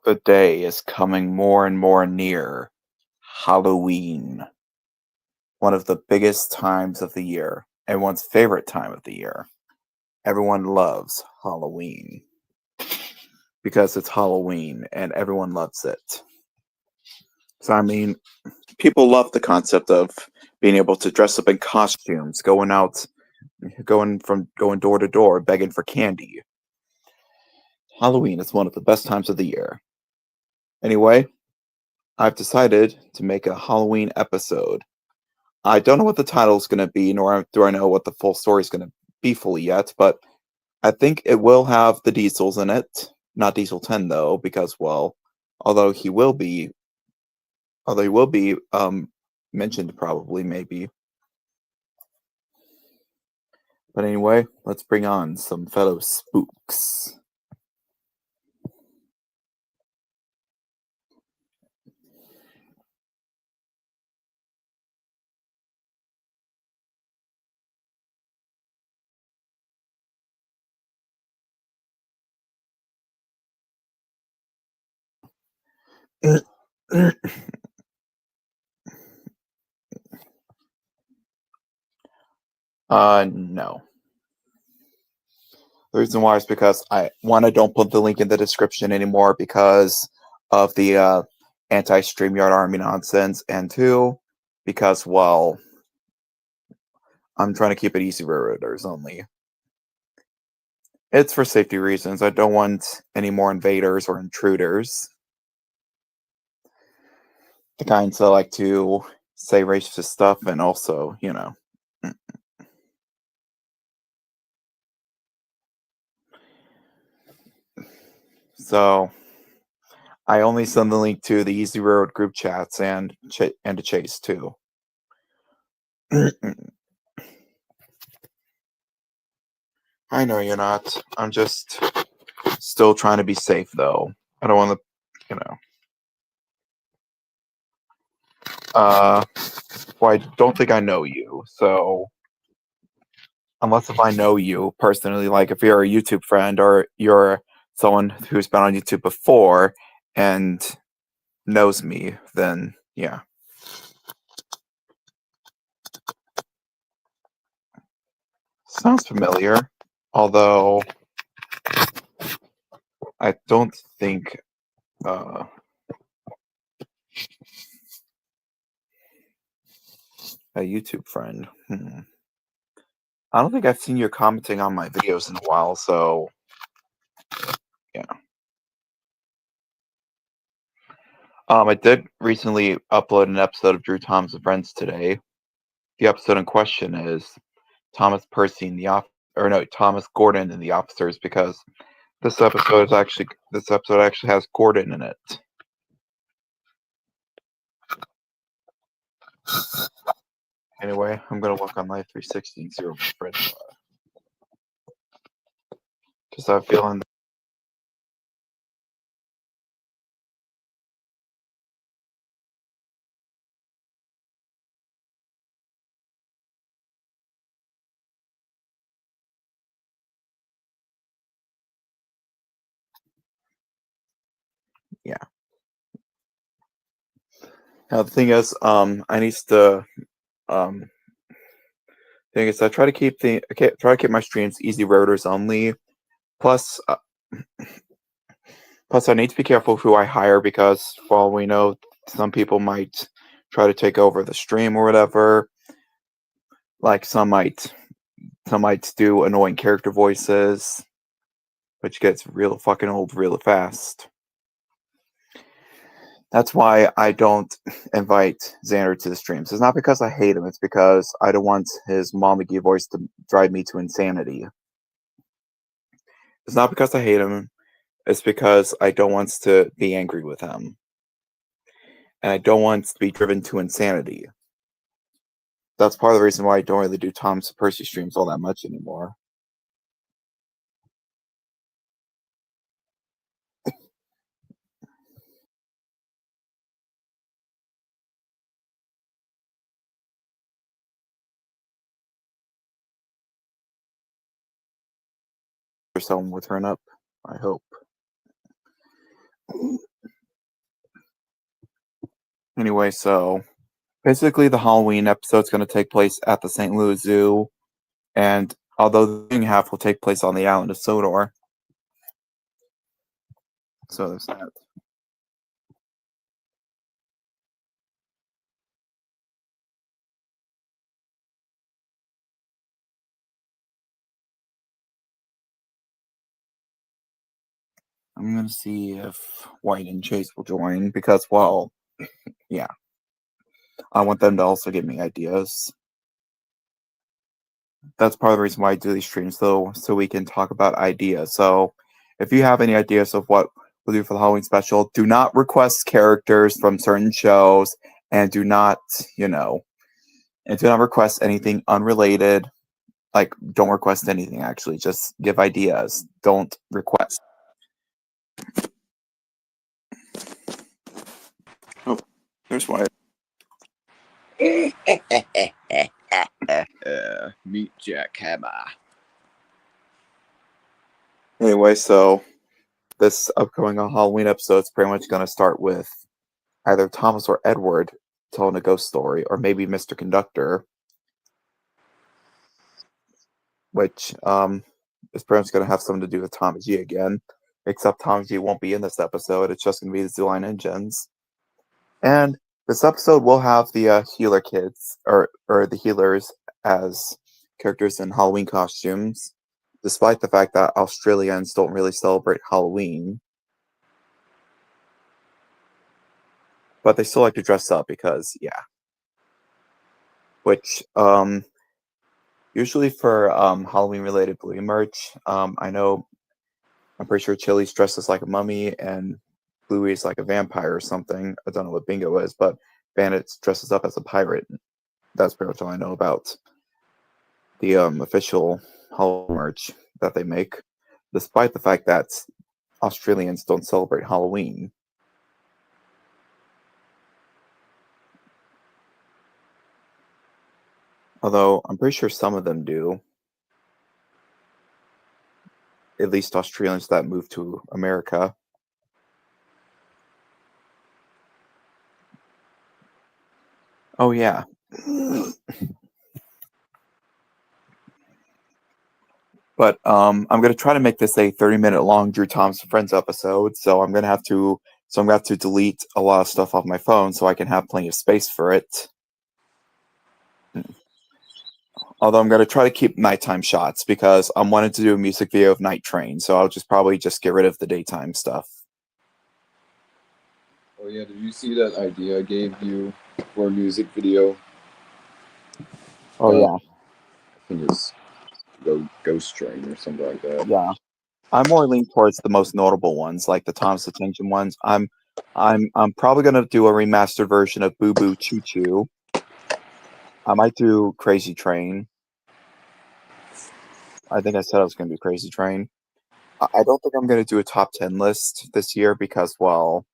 The day is coming more and more near. Halloween, one of the biggest times of the year, everyone's favorite time of the year. Everyone loves Halloween because it's Halloween and everyone loves it. So, I mean, people love the concept of being able to dress up in costumes, going door to door, begging for candy. Halloween is one of the best times of the year. Anyway, I've decided to make a Halloween episode. I don't know what the title is going to be, nor do I know what the full story is going to be fully yet, but I think it will have the Diesels in it. Not Diesel 10 though, because well, although he will be mentioned probably maybe. But anyway, let's bring on some fellow spooks. No. The reason why is because I don't put the link in the description anymore because of the anti StreamYard army nonsense, and two, because well, I'm trying to keep it easy readers only. It's for safety reasons. I don't want any more invaders or intruders. The kinds that like to say racist stuff and also, you know. So I only send the link to the Easy Road group chats and to Chase too. I know you're not. I'm just still trying to be safe though. I don't want to, you know. Well, I don't think I know you, so unless if I know you personally, like if you're a YouTube friend or you're someone who's been on YouTube before and knows me, then yeah. Sounds familiar. Although I don't think uh a YouTube friend. I don't think I've seen you commenting on my videos in a while, so yeah. I did recently upload an episode of Drew Thomas and Friends today. The episode in question is Thomas Percy and Thomas Gordon and the officers, because this episode actually has Gordon in it. Anyway, I'm gonna look on Life 360 and see what my friends are. Because I have a feeling yeah. Now the thing is, um thing is I try to keep my streams easy rotors only. Plus plus I need to be careful who I hire because for all we know, some people might try to take over the stream or whatever. Like some might do annoying character voices, which gets real fucking old real fast. That's why I don't invite Xander to the streams. It's not because I hate him, it's because I don't want his Mom McGee voice to drive me to insanity. It's not because I hate him, it's because I don't want to be angry with him. And I don't want to be driven to insanity. That's part of the reason why I don't really do Tom Percy streams all that much anymore. Or someone will turn up, I hope. Anyway, so basically the Halloween episode's going to take place at the St. Louis Zoo, and although the second half will take place on the island of Sodor. So there's that. I'm going to see if White and Chase will join because, well, yeah, I want them to also give me ideas. That's part of the reason why I do these streams, so we can talk about ideas. So if you have any ideas of what we'll do for the Halloween special, do not request characters from certain shows, and do not, and do not request anything unrelated. Like, don't request anything, actually. Just give ideas. Don't request. Oh, there's Wyatt. Meet Jack Hammer. Anyway, so this upcoming Halloween episode is pretty much going to start with either Thomas or Edward telling a ghost story, or maybe Mr. Conductor, which is pretty much going to have something to do with Tommy G again. Except Tommy G won't be in this episode. It's just going to be the Zooline Engines. And this episode will have the healer kids, or the healers, as characters in Halloween costumes, despite the fact that Australians don't really celebrate Halloween. But they still like to dress up because, yeah. Which, usually for Halloween-related Bluey merch, I'm pretty sure Chili's dresses like a mummy, and Bluey's like a vampire or something. I don't know what Bingo is, but Bandit dresses up as a pirate. That's pretty much all I know about the official Halloween merch that they make, despite the fact that Australians don't celebrate Halloween. Although I'm pretty sure some of them do. At least Australians that moved to America. Oh yeah. But I'm gonna try to make this a 30-minute long Drew Thompson Friends episode, so I'm gonna have to delete a lot of stuff off my phone so I can have plenty of space for it. Although I'm gonna try to keep nighttime shots because I'm wanting to do a music video of Night Train, so I'll probably just get rid of the daytime stuff. Oh yeah, did you see that idea I gave you for a music video? Oh yeah, I think it's Ghost Train or something like that. yeah. I'm more leaning towards the most notable ones, like the Thomas the Tank Engine ones. I'm probably gonna do a remastered version of Boo Boo Choo Choo. I might do Crazy Train. I think I said I was gonna do Crazy Train. I don't think I'm gonna do a top 10 list this year because, well,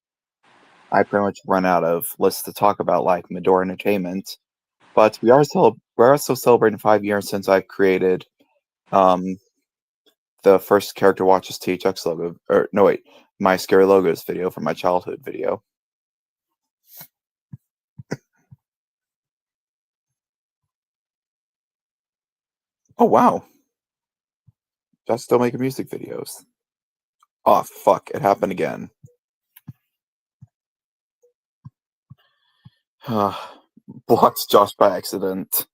I pretty much run out of lists to talk about, like Medora Entertainment. But we're also celebrating 5 years since I've created um the first character watches THX logo, or no wait, my scary logos video from my childhood video. Oh wow, Josh's still making music videos. Oh fuck, it happened again. Blocked Josh by accident.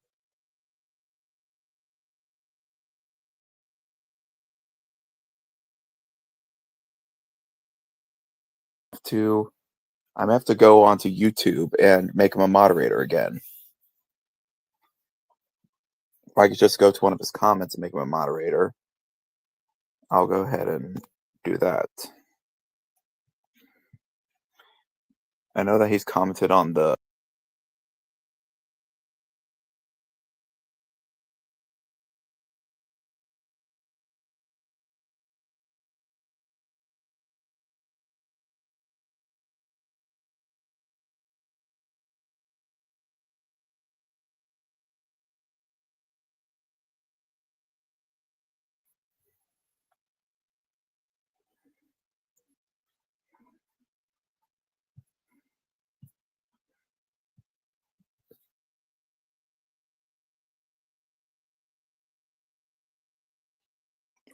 I'm gonna have to go onto YouTube and make him a moderator again. If I could just go to one of his comments and make him a moderator, I'll go ahead and do that. I know that he's commented on the.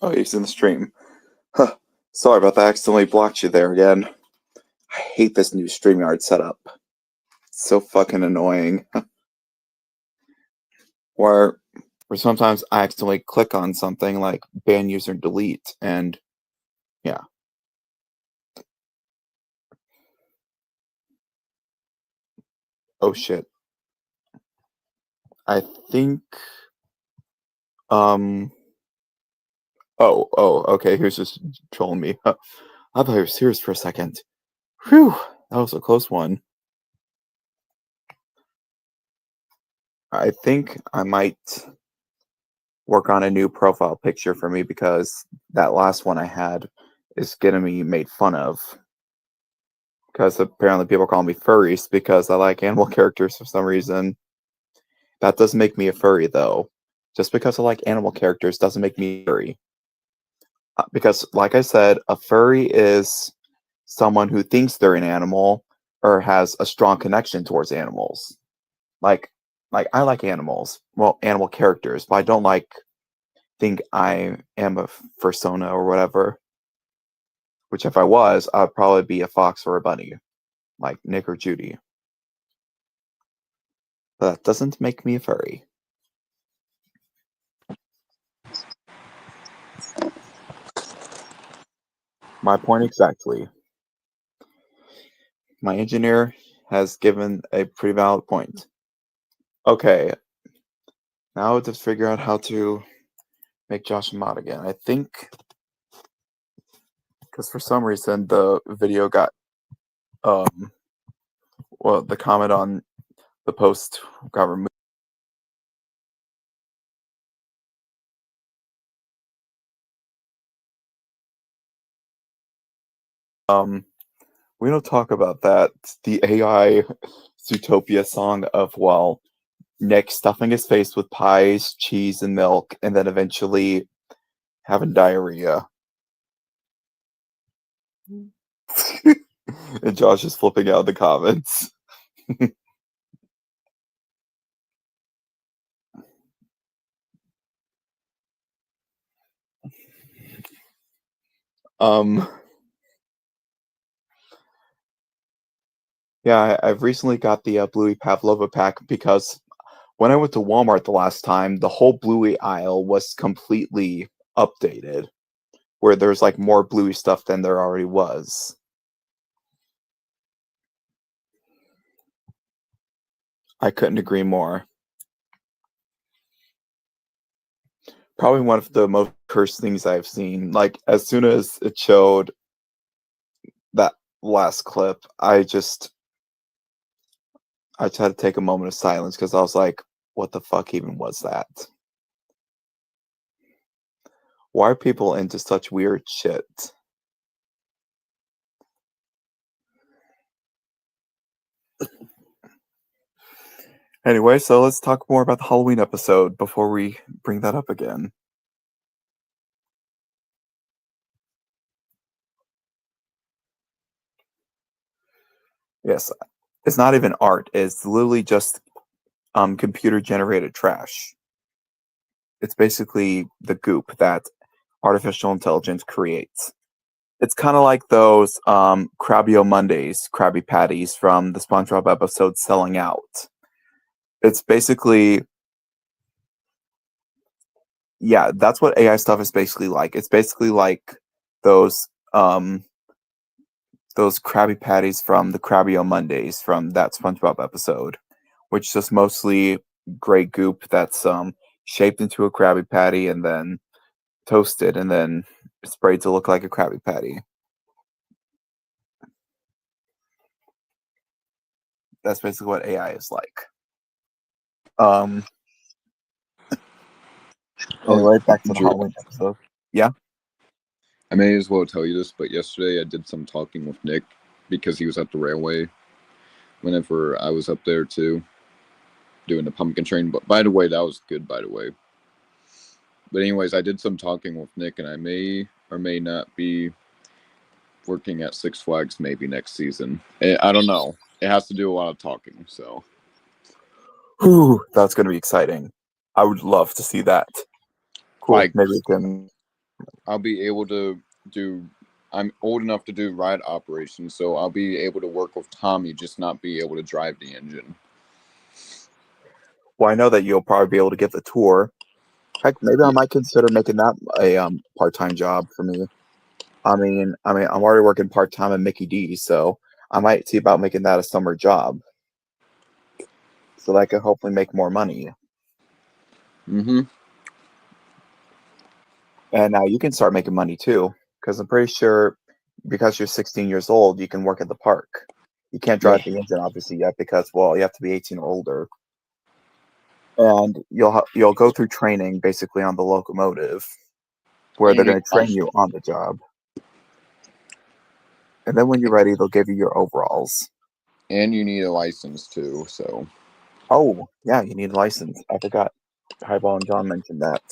Oh, he's in the stream. Huh. Sorry about that. I accidentally blocked you there again. I hate this new StreamYard setup. It's so fucking annoying. Where sometimes I accidentally click on something like ban user delete, and yeah. Oh shit. I think oh, okay, he was just trolling me. I thought he was serious for a second. Whew, that was a close one. I think I might work on a new profile picture for me because that last one I had is getting me made fun of. Because apparently people call me furries because I like animal characters for some reason. That doesn't make me a furry though. Just because I like animal characters doesn't make me a furry. Because, like I said, a furry is someone who thinks they're an animal or has a strong connection towards animals. Like, I like animals, well, animal characters, but I don't think I am a fursona or whatever. Which, if I was, I'd probably be a fox or a bunny, like Nick or Judy. But that doesn't make me a furry. My point exactly. My engineer has given a pretty valid point. Okay, now to figure out how to make Josh a mod again. I think because for some reason the video got well, the comment on the post got removed. We don't talk about that. The AI Zootopia song of, well, Nick stuffing his face with pies, cheese, and milk, and then eventually having diarrhea. And Josh is flipping out in the comments. um yeah, I've recently got the Bluey Pavlova pack because when I went to Walmart the last time, the whole Bluey aisle was completely updated, where there's like more Bluey stuff than there already was. I couldn't agree more. Probably one of the most cursed things I've seen. Like, as soon as it showed that last clip, I tried to take a moment of silence because I was like, what the fuck even was that? Why are people into such weird shit? Anyway, so let's talk more about the Halloween episode before we bring that up again. Yes, it's not even art. It's literally just computer generated trash. It's basically the goop that artificial intelligence creates. It's kind of like those Krabby Mondays, Krabby Patties from the SpongeBob episode Selling Out. It's basically, yeah, that's what AI stuff is basically like. It's basically like those Krabby Patties from the Krabby Mondays from that SpongeBob episode, which is just mostly gray goop that's shaped into a Krabby Patty and then toasted and then sprayed to look like a Krabby Patty. That's basically what AI is like. Anyway, back to the Drew, Halloween episode. Yeah. I may as well tell you this, but yesterday I did some talking with Nick because he was at the railway whenever I was up there too, doing the pumpkin train. But by the way, that was good, by the way. But anyways, I did some talking with Nick, and I may or may not be working at Six Flags maybe next season. I don't know. It has to do a lot of talking, so. Whew, that's going to be exciting. I would love to see that. Cool. Like, Maybe we can I'll be able to do. I'm old enough to do ride operations, so I'll be able to work with Tommy, just not be able to drive the engine. Well, I know that you'll probably be able to get the tour. Heck, maybe I Yeah. might consider making that a part-time job for me. I'm already working part-time at Mickey D's, so I might see about making that a summer job, so that I could hopefully make more money. Mm-hmm. And now you can start making money too, because I'm pretty sure because you're 16 years old, you can work at the park. You can't Yeah. drive the engine obviously yet because well, you have to be 18 or older, and you'll go through training basically on the locomotive where And you they're need going to a train you license. on the job, and then when you're ready, they'll give you your overalls. And you need a license too. So Oh yeah, you need a license. I forgot. Highball and John mentioned that.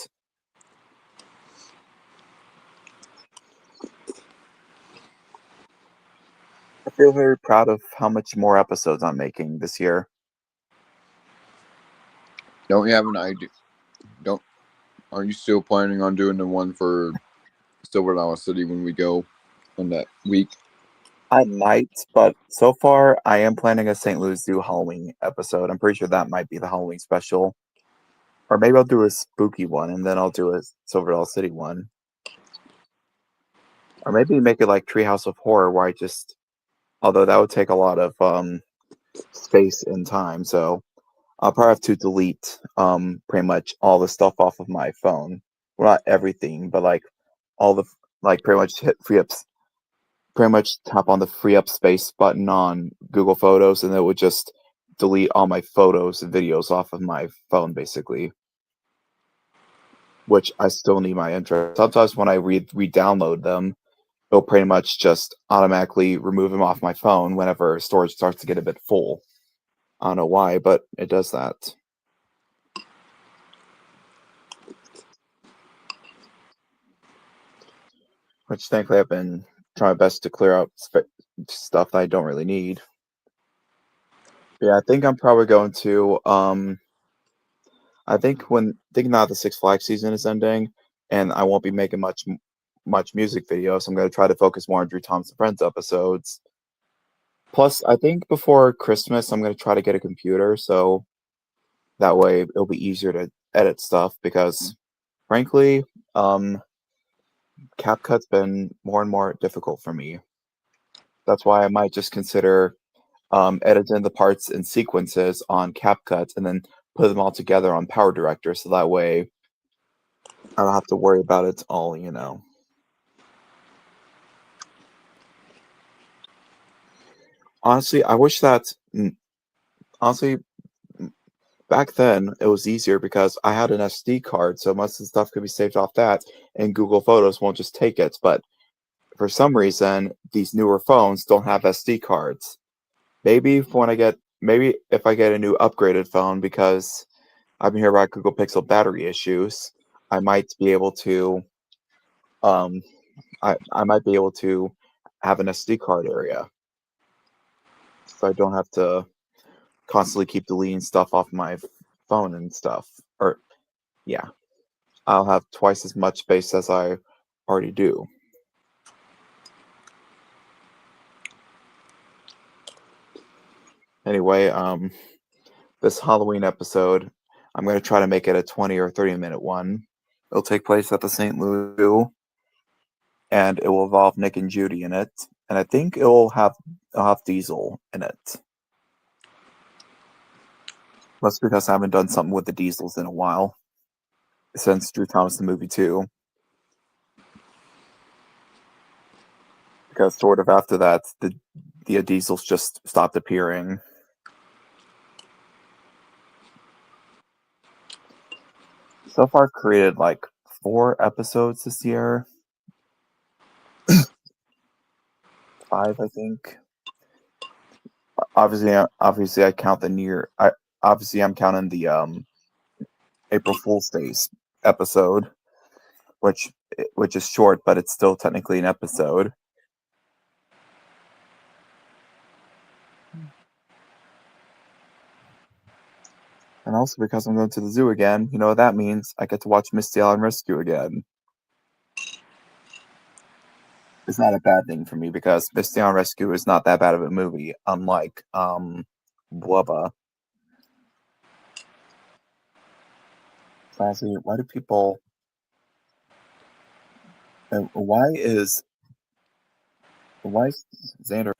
I feel very proud of how much more episodes I'm making this year. don't you have an idea? Don't Are you still planning on doing the one for Silver Dollar City when we go on that week? I might, but so far I am planning a St. Louis Zoo Halloween episode. I'm pretty sure that might be the Halloween special. Or maybe I'll do a spooky one and then I'll do a Silver City one. Or maybe make it like Treehouse of Horror where I just although that would take a lot of space and time, so I'll probably have to delete pretty much all the stuff off of my phone. Well, not everything, but like all the like pretty much hit free up pretty much tap on the free up space button on Google Photos, and it would just delete all my photos and videos off of my phone, basically. Which I still need my interest. Sometimes when I re-download them, it'll pretty much just automatically remove them off my phone whenever storage starts to get a bit full. I don't know why, but it does that. Which thankfully I've been trying my best to clear out stuff that I don't really need. Yeah, I think I'm probably going to I think when thinking now the Six Flags season is ending, and I won't be making much music videos, I'm going to try to focus more on Drew Thomas and Friends episodes. Plus, I think before Christmas, I'm going to try to get a computer, so that way it'll be easier to edit stuff. Because, frankly, CapCut's been more and more difficult for me. That's why I might just consider editing the parts and sequences on CapCut and then put them all together on Power Director, so that way I don't have to worry about it all. Honestly, I wish that honestly back then it was easier because I had an SD card, so most of the stuff could be saved off that, and Google Photos won't just take it. But for some reason, these newer phones don't have SD cards. Maybe if I get a new upgraded phone, because I've been hearing about Google Pixel battery issues, I might be able to um I might be able to have an SD card area, so I don't have to constantly keep deleting stuff off my phone and stuff. Or yeah, I'll have twice as much space as I already do. Anyway, this Halloween episode, I'm going to try to make it a 20 or 30-minute one. It'll take place at the St. Louis Zoo, and it will involve Nick and Judy in it. And I think it'll have Diesel in it. That's because I haven't done something with the Diesels in a while since Drew Thomas the movie too. Because sort of after that, the Diesels just stopped appearing. So far, I've created like 4 episodes this year. 5, I think. Obviously, I count the near. I'm counting the April Fool's Days episode, which which is short, but it's still technically an episode. And also because I'm going to the zoo again, you know what that means? I get to watch Misty Island Rescue again. is not a bad thing for me because Misty on Rescue is not that bad of a movie, unlike Blubba. Honestly, why do people? And why is Xander?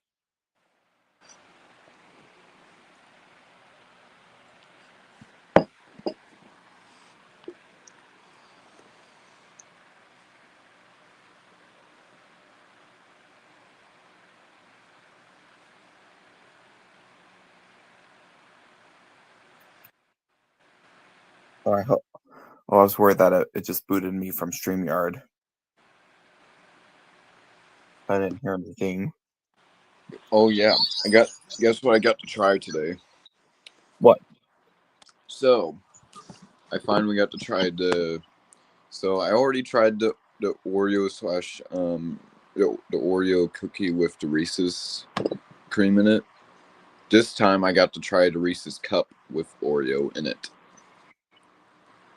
Oh, I was worried that it just booted me from StreamYard. I didn't hear anything. Oh yeah, I got. Guess what I got to try today? What? So I finally got to try the. So I already tried the Oreo slash the Oreo cookie with the Reese's cream in it. This time I got to try the Reese's cup with Oreo in it.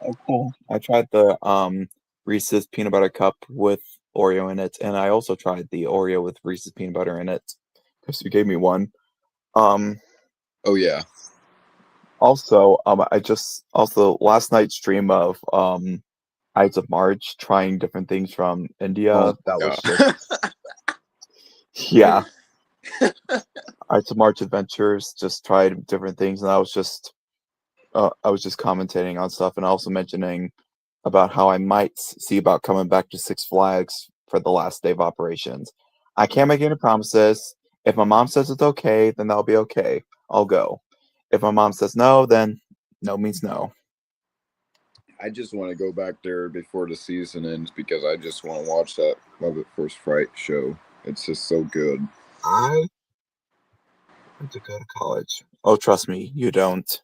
Oh, cool. I tried the Reese's peanut butter cup with Oreo in it, and I also tried the Oreo with Reese's peanut butter in it because you gave me one. Um, Oh yeah. Also, I just also last night's stream of Ides of March trying different things from Oh India. That was yeah. just yeah. Ides of March adventures just tried different things, and I was just commentating on stuff and also mentioning about how I might see about coming back to Six Flags for the last day of operations. I can't make any promises. If my mom says it's okay, then that'll be okay. I'll go. If my mom says no, then no means no. I just want to go back there before the season ends because I just want to watch that Love at First Fright show. It's just so good. I want to go to college. Oh, trust me, you don't.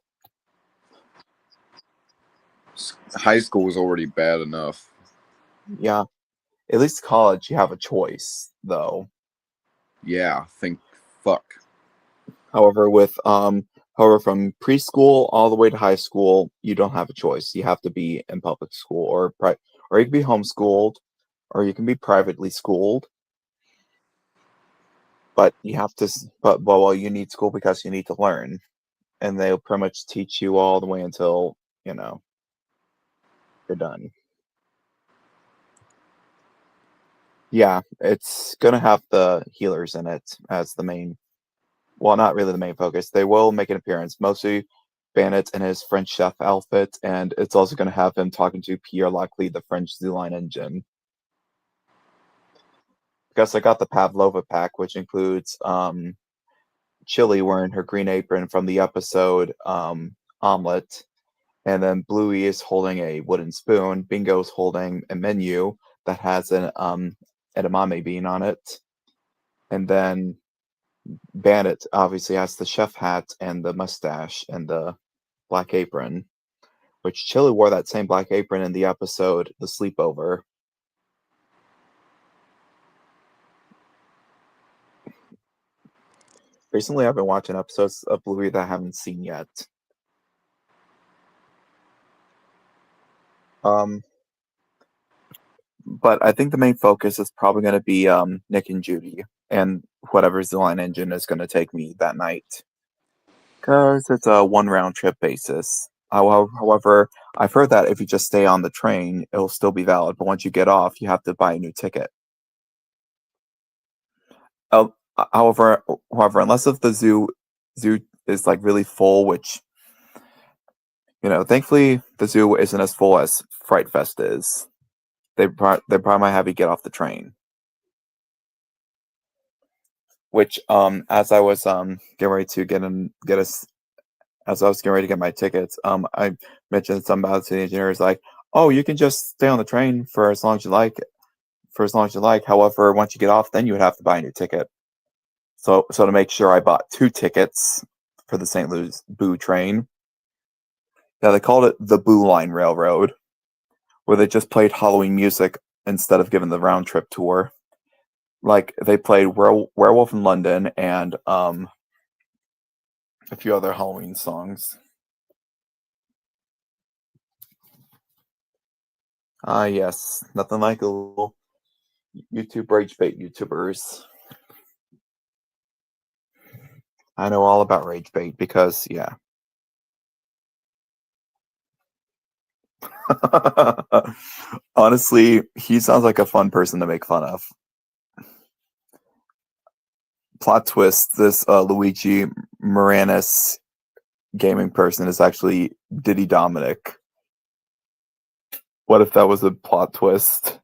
High school was already bad enough. Yeah, at least college, you have a choice, though. Yeah, think fuck. However, from preschool all the way to high school, you don't have a choice. You have to be in public school or you can be homeschooled, or you can be privately schooled. But you have to. But well, you need school because you need to learn, and they'll pretty much teach you all the way until you know you're done. Yeah, it's gonna have the healers in it as the main. Well, not really the main focus. They will make an appearance, mostly Bandit in his French chef outfit, and it's also going to have him talking to Pierre Lockley, the French Zoo-line engine. Because I got the Pavlova pack, which includes Chili wearing her green apron from the episode Omelette, and then Bluey is holding a wooden spoon. Bingo's holding a menu that has an edamame bean on it, and then Bandit obviously has the chef hat and the mustache and the black apron, which Chili wore that same black apron in the episode The Sleepover. Recently, I've been watching episodes of Bluey that I haven't seen yet. Um, but I think the main focus is probably going to be Nick and Judy and whatever Zilline engine is going to take me that night. Because it's a one round trip basis. However, I've heard that if you just stay on the train, it'll still be valid. But once you get off, you have to buy a new ticket. Uh, however, unless if the zoo is like really full, which thankfully the zoo isn't as full as Fright Fest is. They probably might have you get off the train. Which as I was getting ready to get us as I was getting ready to get my tickets, I mentioned something about to the engineers like, oh, you can just stay on the train for as long as you like. For as long as you like. However, once you get off, then you would have to buy a new ticket. So to make sure, I bought two tickets for the St. Louis Boo train. Yeah, they called it the Boo Line Railroad, where they just played Halloween music instead of giving the round trip tour. Like they played Werewolf in London and a few other Halloween songs. Ah, yes, nothing like a little YouTube rage bait YouTubers. I know all about rage bait because, yeah. Honestly, he sounds like a fun person to make fun of. Plot twist: this Luigi Moranis gaming person is actually Diddy Dominic. What if that was a plot twist?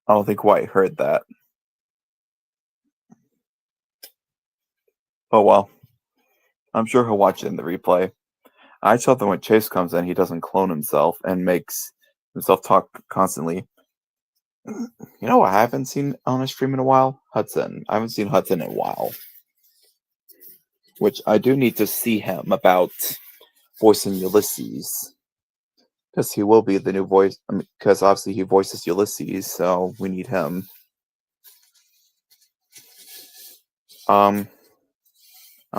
I don't think White heard that. Oh well. I'm sure he'll watch it in the replay. I just hope that when Chase comes in, he doesn't clone himself and makes himself talk constantly. You know what I haven't seen on a stream in a while? Hudson. I haven't seen Hudson in a while. Which I do need to see him about voicing Ulysses. Because he will be the new voice. Because obviously he voices Ulysses, so we need him. I'm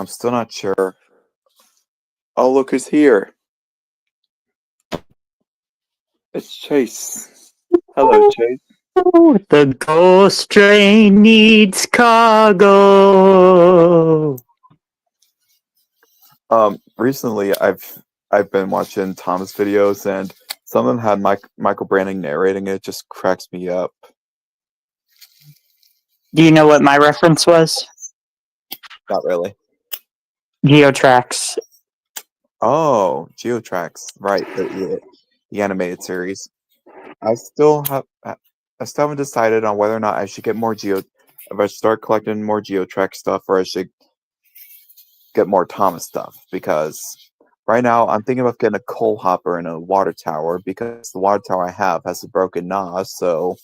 still not sure. Oh, look who's here. It's Chase. Hello, Chase. The ghost train needs cargo. Recently I've been watching Thomas videos, and some of them had Michael Branning narrating it. It just cracks me up. Do you know what my reference was? Not really. Geotracks. Oh, Geotracks, right? The animated series. I still haven't decided on whether or not I should get more if I should start collecting more Geotrack stuff, or I should get more Thomas stuff, because right now I'm thinking about getting a coal hopper and a water tower, because the water tower I have has a broken NOS, so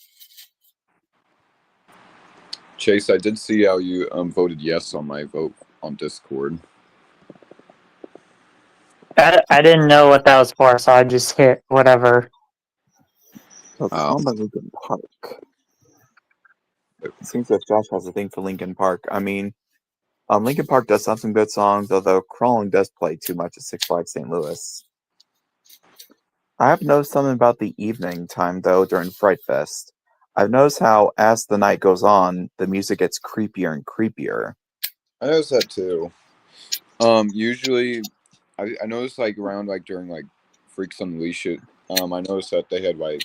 Chase, I did see how you voted yes on my vote on Discord. I didn't know what that was for, so I just hit whatever. it's on by Lincoln Park. It seems like Josh has a thing for Lincoln Park. I mean, Lincoln Park does have some good songs, although Crawling does play too much at Six Flags St. Louis. I have noticed something about the evening time, though, during Fright Fest. I've noticed how, as the night goes on, the music gets creepier and creepier. I noticed that too. Usually, I noticed like around like during like Freaks Unleashed it. I noticed that they had like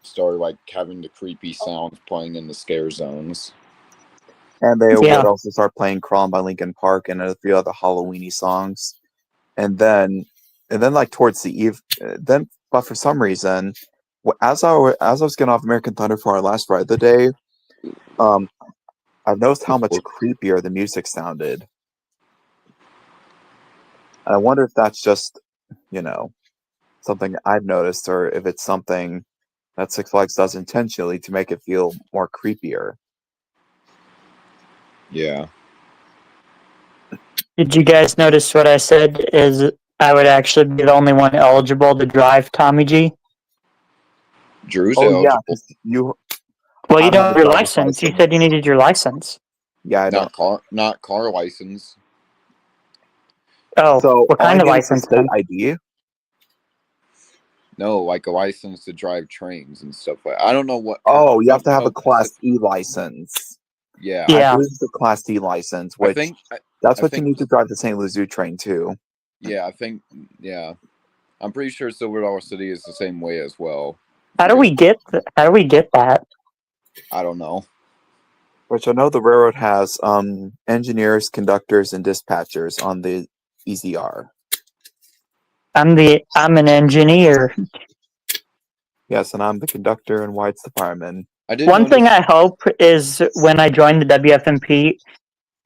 started like having the creepy sounds playing in the scare zones. And they Yeah. would also start playing Crawling by Lincoln Park and a few other Halloweeny songs. And then like towards the eve, but for some reason, as I was getting off American Thunder for our last ride of the day, I've noticed how much creepier the music sounded. And I wonder if that's just, something I've noticed, or if it's something that Six Flags does intentionally to make it feel more creepier. Yeah. Did you guys notice what I said is I would actually be the only one eligible to drive Tommy G? Drew's Oh yeah, eligible. 'cause you. Well, you I don't have have a your driver's license. You said you needed your license. Yeah, I don't. Not car license. Oh, So what all I kind of need is a license? state ID. No, like a license to drive trains and stuff like. I don't know what. Oh, you have to have know a Class E license. Yeah. I Yeah. believe it's a Class D license, which that's what you need to drive the St. Louis Zoo train too. Yeah, I think. Yeah, I'm pretty sure Silver Dollar City is the same way as well. How do we get that? I don't know. Which I know the railroad has engineers, conductors, and dispatchers on the EZR. I'm an engineer. Yes, and I'm the conductor, and White's the fireman. One thing I hope is when I join the WFMP,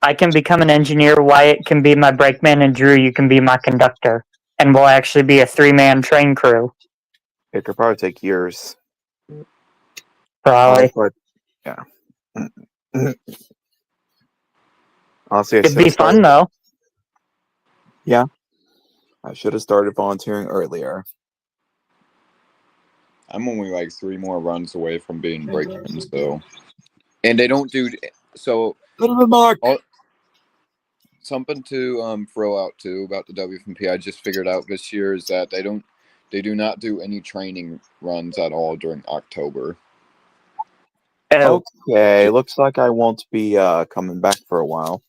I can become an engineer. Wyatt can be my brakeman, and Drew, you can be my conductor, and we'll actually be a 3-man train crew. It could probably take years. Probably. Yeah. Honestly, it'd be fun though. Yeah. I should have started volunteering earlier. I'm only like 3 more runs away from being brakeman, so. And they don't do so. Something to throw out too about the WFMP I just figured out this year is that they don't They do not do any training runs at all during October. Oh, Okay, looks like I won't be coming back for a while.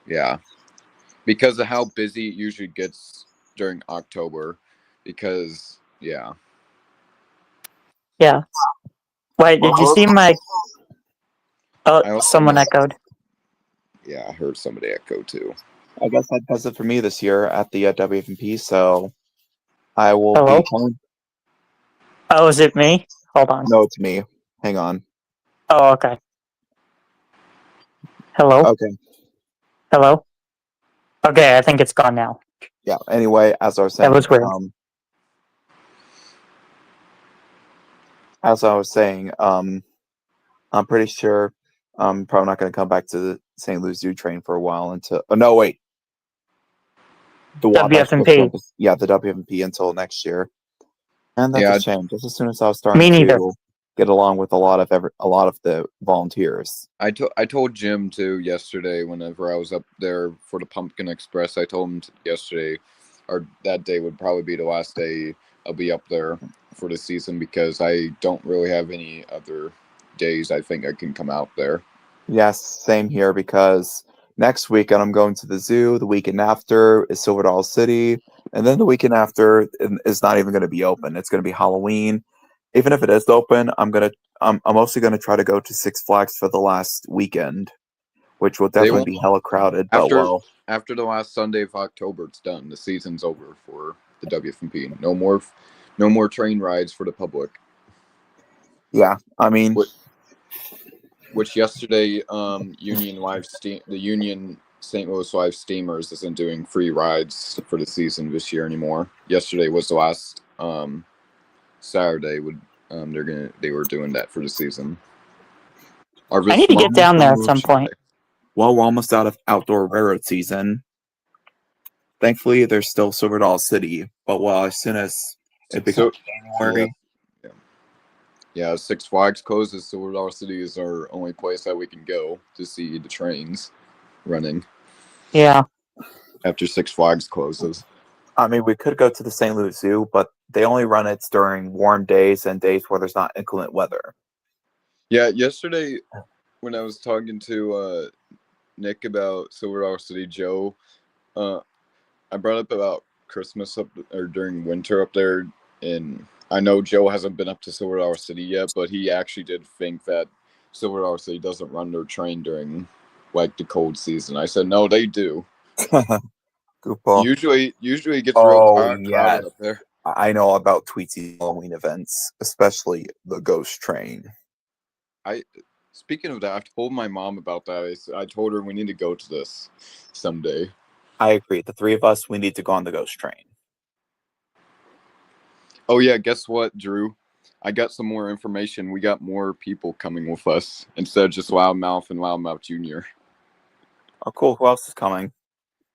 Yeah, because of how busy it usually gets during October. Because yeah, yeah. Wait, did you see my? Oh, I also someone know. echoed. Yeah, I heard somebody echo too. I guess that does it for me this year at the WFMP, so I will Hello? be coming. Oh, is it me? Hold on. No, it's me. Hang on. Oh, okay. Hello? Okay. Hello? Okay, I think it's gone now. Yeah. Anyway, as I was That saying, was weird. I'm pretty sure I'm probably not going to come back to the St. Louis Zoo train for a while until. Oh no, wait. The Wabash supposed to go WFMP. to, yeah, the WMP until next year, and that's Yeah, a shame. Just as soon as I was starting Me neither. to get along with a lot of the volunteers. I told Jim too yesterday whenever I was up there for the Pumpkin Express. I told him yesterday, or that day would probably be the last day I'll be up there for the season because I don't really have any other days I think I can come out there. Yes, same here because next weekend I'm going to the zoo. The weekend after is Silver Dollar City, and then the weekend after is not even going to be open. It's going to be Halloween. Even if it is open, I'm mostly gonna try to go to Six Flags for the last weekend, which will They definitely won't be hella crowded. But after well, after the last Sunday of October. It's done. The season's over for the WFMP. No more train rides for the public. yeah, I mean, Which yesterday, the Union St. Louis Live Steamers isn't doing free rides for the season this year anymore. Yesterday was the last Saturday. They were doing that for the season. I need to we're get almost down there at out of, some point. well, we're almost out of outdoor railroad season. Thankfully, there's still Silver Dollar City, but well, as soon as it becomes So January, yeah, yeah. Six Flags closes. Silver Dollar City is our only place that we can go to see the trains running Yeah. after Six Flags closes. I mean, we could go to the St. Louis Zoo, but they only run it during warm days and days where there's not inclement weather. Yeah, yesterday when I was talking to Nick about Silver Dollar City, Joe, uh, I brought up about Christmas up or during winter up there, and I know Joe hasn't been up to Silver Dollar City yet, but he actually did think that Silver Dollar City doesn't run their train during like the cold season. I said no, they do. Goofball. Usually it gets real Oh, crowded yes. up there. I know about Tweetsy's Halloween events, especially the ghost train. Speaking of that, I told my mom about that. I told her we need to go to this someday. I agree. The three of us, we need to go on the ghost train. Oh yeah, guess what, Drew? I got some more information. We got more people coming with us instead of just Loudmouth and Loudmouth Jr. Oh, cool. Who else is coming?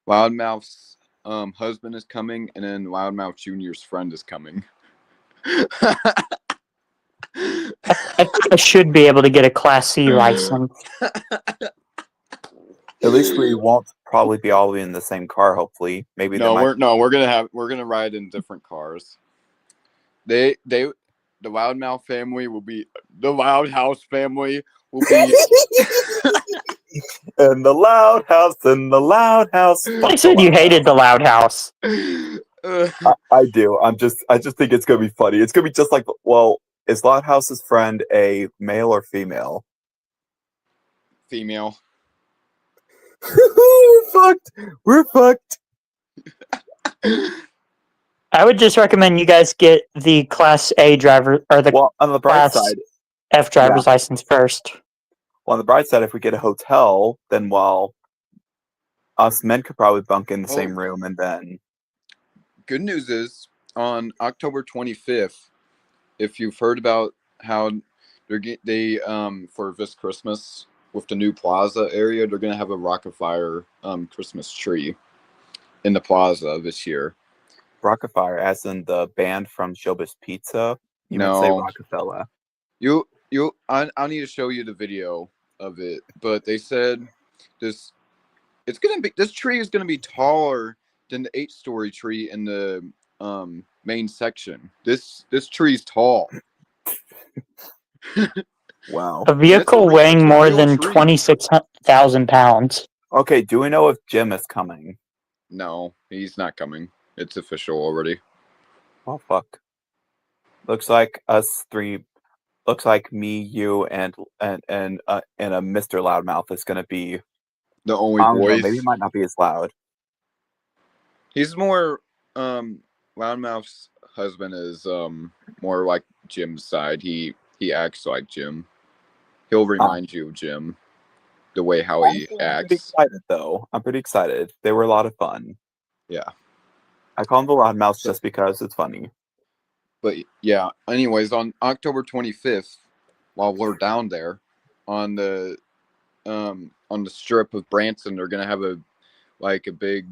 Loudmouth's husband is coming, and then Loudmouth Jr.'s friend is coming. I should be able to get a Class C license. At least we won't probably be all in the same car. Hopefully, maybe they might. we're gonna ride in different cars. The Loudmouth family will be the Loud House family will be. In the loud house, in the loud house. I said you hated the Loud House. I do. I just think it's gonna be funny. It's gonna be just like, well, is Loud House's friend a male or female? Female. We're fucked. We're fucked. I would just recommend you guys get the Class A driver or the Well, on the bright Class side, F driver's license first. well, on the bright side, if we get a hotel, then well, us men could probably bunk in the same room, and then Good news is on October 25th, if you've heard about how they for this Christmas with the new plaza area, they're gonna have a Rockafire Christmas tree in the plaza this year. Rockefeller, as in the band from Showbiz Pizza. You meant to say No, Rockefeller. I need to show you the video of it, but they said this this tree is gonna be taller than the 8-story tree in the main section. This tree's tall. Wow. A vehicle weighing it's a more real than tree. 26,000 pounds. Okay, do we know if Jim is coming? No, he's not coming. It's official already. Oh fuck. Looks like us three. Looks like me, you, and a Mr. Loudmouth is gonna be. The only I don't know. Maybe boys. it might not be as loud. He's more Loudmouth's husband is more like Jim's side. He acts like Jim. He'll remind you of Jim. The way how he Honestly, I'm pretty acts. excited though. I'm pretty excited. They were a lot of fun. Yeah. I call him the Loudmouth just because it's funny. But yeah, anyways, on October 25th, while we're down there on the strip of Branson, they're gonna have a big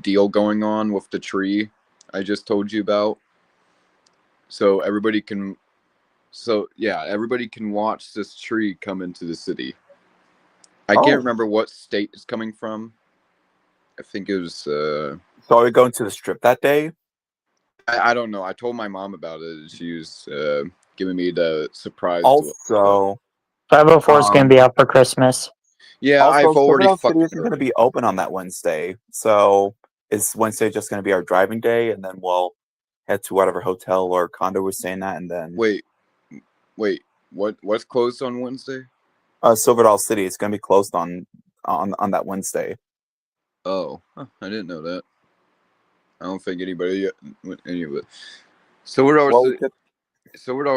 deal going on with the tree I just told you about. So everybody can watch this tree come into the city. I can't remember what state it's coming from. I think it was So are we going to the strip that day? I don't know. I told my mom about it. She was giving me the surprise. Also, 504 is going to be out for Christmas. Yeah, also, I've already Silver fucked City isn't going to be open on that Wednesday. So is Wednesday just going to be our driving day, and then we'll head to whatever hotel or condo we're staying at, and then Wait, what's closed on Wednesday? Silver City is going to be closed on that Wednesday. Oh, I didn't know that. I don't think anybody any of it. Silver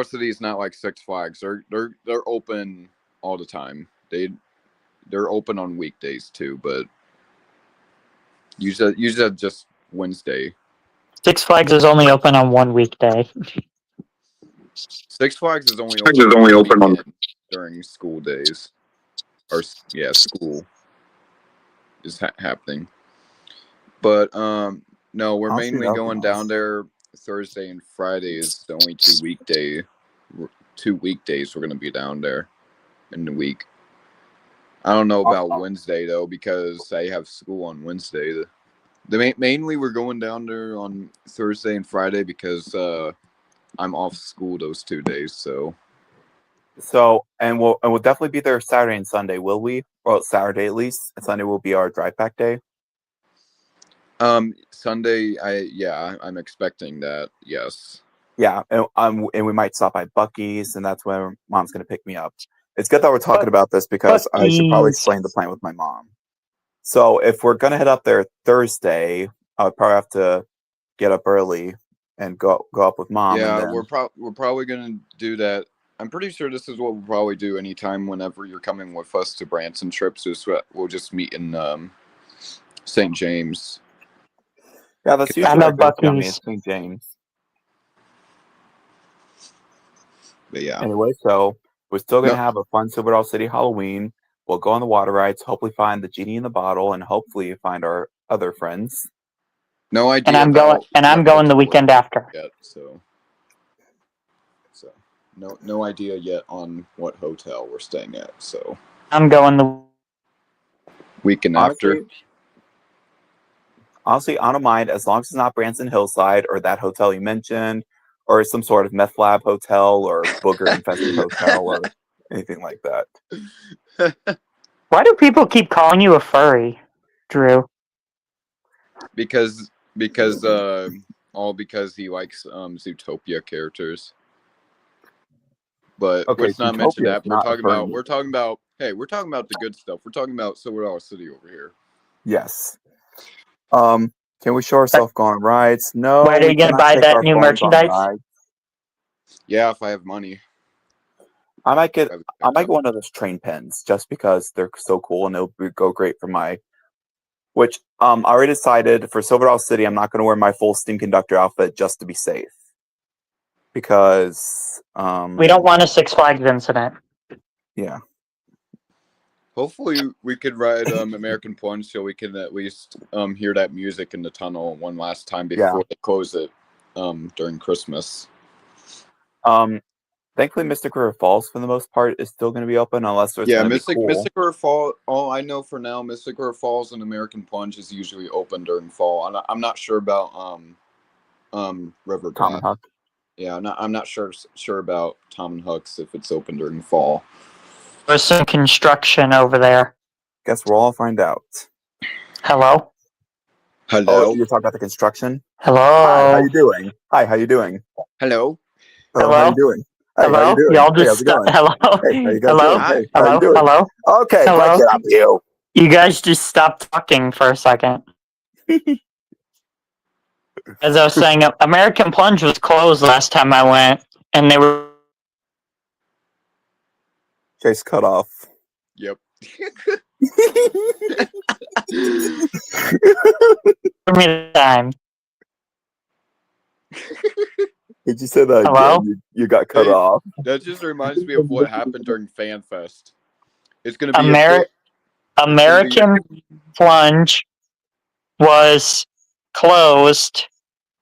City is not like Six Flags. They're open all the time. They're open on weekdays too, but you said just Wednesday. Six Flags is only open on one weekday. Six Flags is only open on during school days, or school is happening. But no, we're mainly going down there Thursday and Friday is the only 2 weekdays we're going to be down there in the week. I don't know about Wednesday though because I have school on Wednesday. Mainly we're going down there on Thursday and Friday because I'm off school those 2 days. So and we'll definitely be there Saturday and Sunday, will we? Well, Saturday at least. And Sunday will be our drive back day. Sunday, I'm expecting that. Yes. Yeah, and we might stop by Buc-ee's, and that's where Mom's going to pick me up. It's good that we're talking about this because I should probably explain the plan with my mom. So if we're going to head up there Thursday, I would probably have to get up early and go up with Mom. Yeah, and then... we're probably going to do that. I'm pretty sure this is what we'll probably do anytime whenever you're coming with us to Branson trips. We'll just meet in St. James. Yeah, that's usually a good time in St. James. But yeah. Anyway, so we're still going to have a fun Silver City Halloween. We'll go on the water rides, hopefully find the genie in the bottle, and hopefully find our other friends. No idea. And I'm going the weekend after. Yet, so no idea yet on what hotel we're staying at. So I'm going the weekend after. Honestly, I don't mind as long as it's not Branson Hillside or that hotel you mentioned, or some sort of meth lab hotel or booger infested hotel or anything like that. Why do people keep calling you a furry, Drew? Because all because he likes Zootopia characters. But let's not mention that. We're talking about the good stuff. We're talking about Silver City over here. Yes. Can we show ourselves go on rides? No. Where are you going to buy that new merchandise? Yeah, if I have money. I might get one of those train pens just because they're so cool and it'll go great for my. Which I already decided for Silver City, I'm not going to wear my full Steam Conductor outfit just to be safe. Because we don't want a Six Flags incident. Yeah. Hopefully we could ride American Plunge so we can at least hear that music in the tunnel one last time before they close it during Christmas. Thankfully, Mystic River Falls, for the most part, is still going to be open unless there's going to be cool. Mystic River Falls. All I know for now, Mystic River Falls and American Plunge is usually open during fall. I'm not sure about River Tom Glass. and Huck. Yeah, I'm not sure about Tom and Huck's if it's open during fall. There's some construction over there. Guess we'll all find out. Hello? Oh, Hello. you're talking about the construction? Hello? Hi, how you doing? Hi, how you doing? Hello. Hello, how Hello? you doing? Hey, how you Hello? doing? Y'all Hey, just how's it going? Hello? Hey, how you guys Hello? doing? Hi. Hey, how you Hello? doing? Hello? Okay, Hello? break it up, you. You guys just stopped talking for a second. As I was saying, American Plunge was closed last time I went, and they were Chase cut off. Yep. for me this time. Did you say that Hello? again? You got cut Hey, off. that just reminds me of what happened during FanFest. It's gonna be American Plunge was closed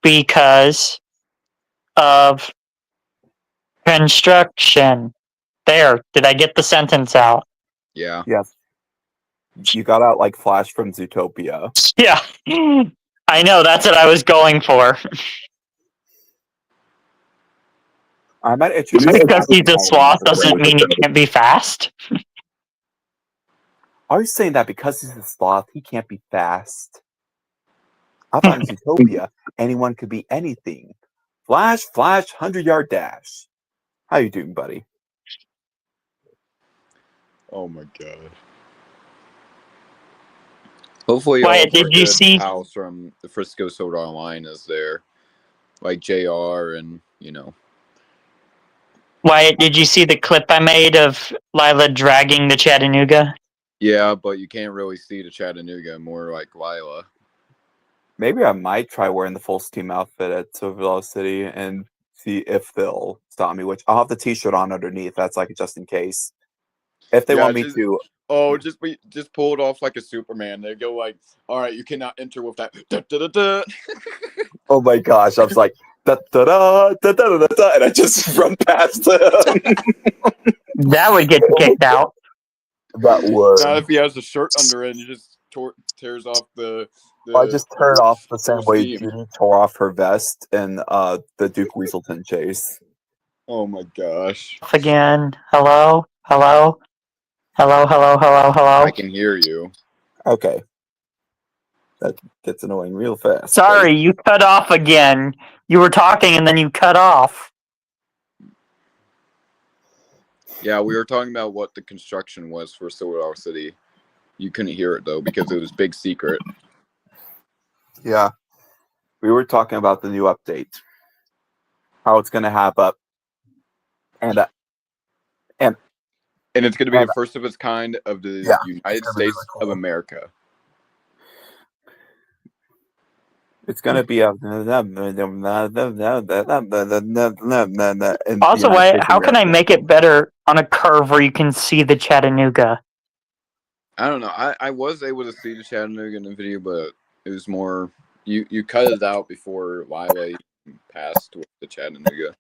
because of construction. There, did I get the sentence out? Yeah. Yes. You got out like Flash from Zootopia. Yeah, I know, that's what I was going for. I might Just introduce because he's a Power sloth into the doesn't mean he can't be fast. Are you saying that because he's a sloth, he can't be fast? I thought in Zootopia, anyone could be anything. Flash, 100-yard dash. How you doing, buddy? Oh my god. Hopefully all Wyatt, of our did you good see pals from the Frisco Soda Online is there. Like JR and, Wyatt, did you see the clip I made of Lila dragging the Chattanooga? Yeah, but you can't really see the Chattanooga, more like Lila. Maybe I might try wearing the full steam outfit at Silver City and see if they'll stop me, which I'll have the t-shirt on underneath. That's like just in case. If they Yeah, want me to. just pull it off like a Superman. They go like, all right, you cannot enter with that. Da, da, da, da. Oh my gosh, I was like, da da da da da da da, and I just run past them. That would get you kicked out. That would. Not if he has a shirt under it and he just tears off the I just turned off the same full way steam. Judy tore off her vest in the Duke Weaselton chase. Oh my gosh. Again. Hello? Hello? Hello, hello, hello, hello. I can hear you. Okay. That gets annoying real fast. Sorry, you cut off again. You were talking and then you cut off. Yeah, we were talking about what the construction was for Silver City. You couldn't hear it though because it was big secret. Yeah. We were talking about the new update. How it's gonna have up and And it's going to be the first of its kind of the Yeah, United it's gonna be States really of cool. America. it's gonna be a Also, Wyatt, how can I make it better on a curve where you can see the Chattanooga? I don't know. I was able to see the Chattanooga in the video, but it was more you cut it out before Lila passed with the Chattanooga.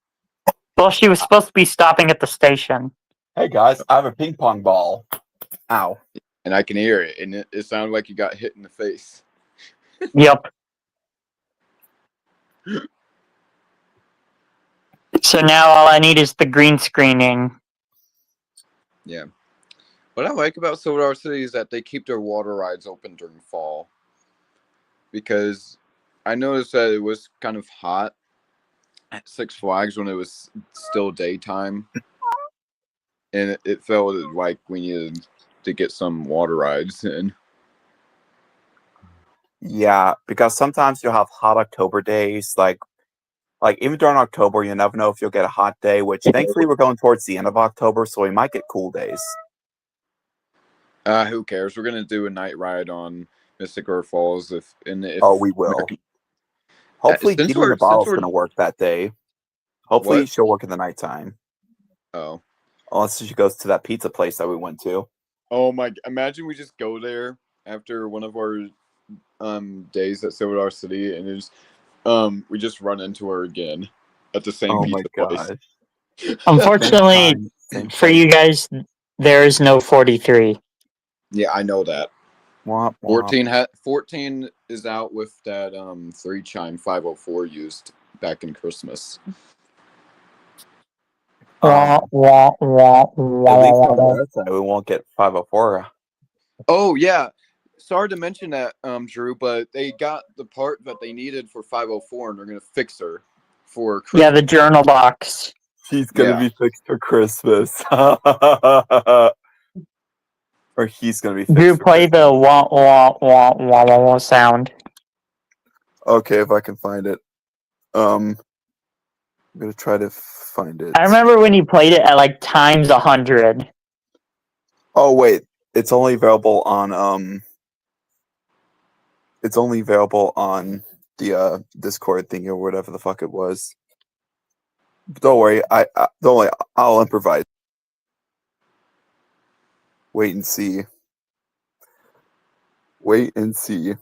Well, she was supposed to be stopping at the station. Hey guys, I have a ping pong ball. Ow. And I can hear it, and it sounded like you got hit in the face. Yep. So now all I need is the green screening. Yeah. What I like about Silver City is that they keep their water rides open during fall. Because I noticed that it was kind of hot at Six Flags when it was still daytime. And it felt like we needed to get some water rides in. Yeah, because sometimes you'll have hot October days, like even during October, you never know if you'll get a hot day, which thankfully we're going towards the end of October, so we might get cool days. Who cares? We're gonna do a night ride on Mystic River Falls if We will. Hopefully since Genie in we're the Bottle since is we're going to work that day. Hopefully what? she'll work in the nighttime. Oh. Unless she goes to that pizza place that we went to. Oh my! Imagine we just go there after one of our days at Silver City, and it's we just run into her again at the same pizza place. Unfortunately, Same for place. you guys, there is no 43. Yeah, I know that. Womp, womp. 14 is out with that 3 chime 504 used back in Christmas. Wah, wah, wah, wah, At least wah, on wah. their side, we won't get 504. Oh yeah, sorry to mention that, Drew, but they got the part that they needed for 504, and they're gonna fix her for Christmas. Yeah, the journal box. She's gonna Yeah. be fixed for Christmas. Or he's gonna be fixed Drew, for play Christmas. the wah, wah, wah, wah, wah, wah sound. Okay, if I can find it. I'm gonna try to find it. I remember when you played it at like times 100. Oh wait, it's only available on it's only available on the Discord thing or whatever the fuck it was. Don't worry, I don't worry, I'll improvise. Wait and see. Wait and see.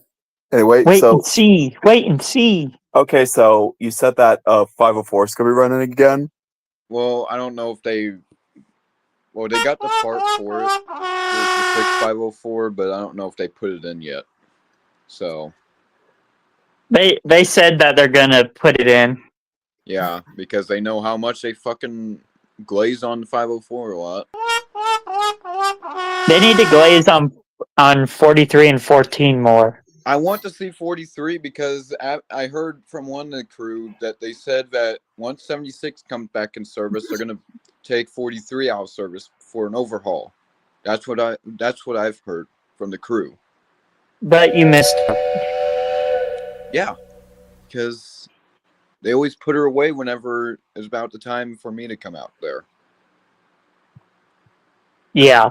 Anyway, Wait so and see. Wait and see. okay, so you said that 504 is gonna be running again. Well, I don't know if they. Well, they got the part for it, the 6504, but I don't know if they put it in yet. So They said that they're gonna put it in. yeah, because they know how much they fucking glaze on the 504 a lot. They need to glaze on 43 and 14 more. I want to see 43 because I heard from one of the crew that they said that once 76 comes back in service, they're gonna take 43 out of service for an overhaul. That's what I've heard from the crew. But you missed her. Yeah, because they always put her away whenever it's about the time for me to come out there. Yeah.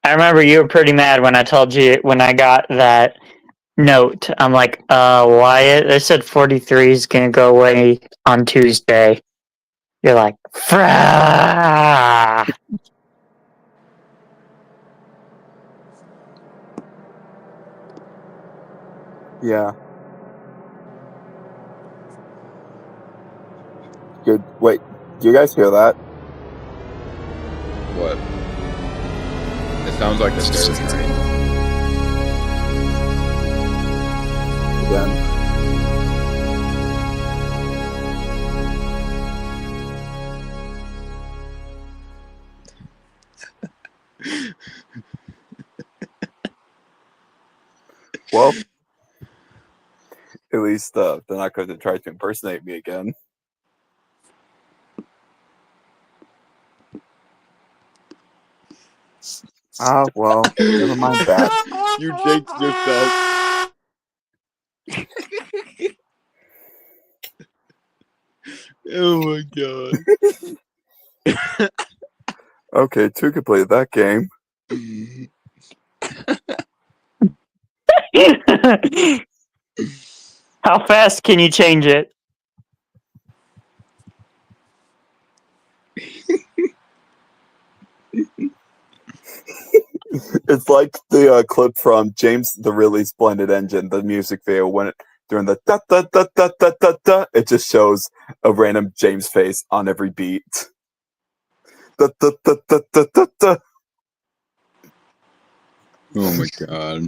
I remember you were pretty mad when I told you when I got that note. I'm like, Wyatt, they said 43 is gonna go away on Tuesday. You're like, Frah! Yeah. Good. Wait, do you guys hear that? What? It sounds like a fair train. Again. Well, at least they're not going to try to impersonate me again. Ah, well, never mind that. You jinxed yourself. Oh my god. Okay, two could play that game. How fast can you change it? It's like the clip from James the Really Splendid Engine, the music video, when it, during the da da da da da da da, it just shows a random James face on every beat. Da da da da da da da. Oh my god.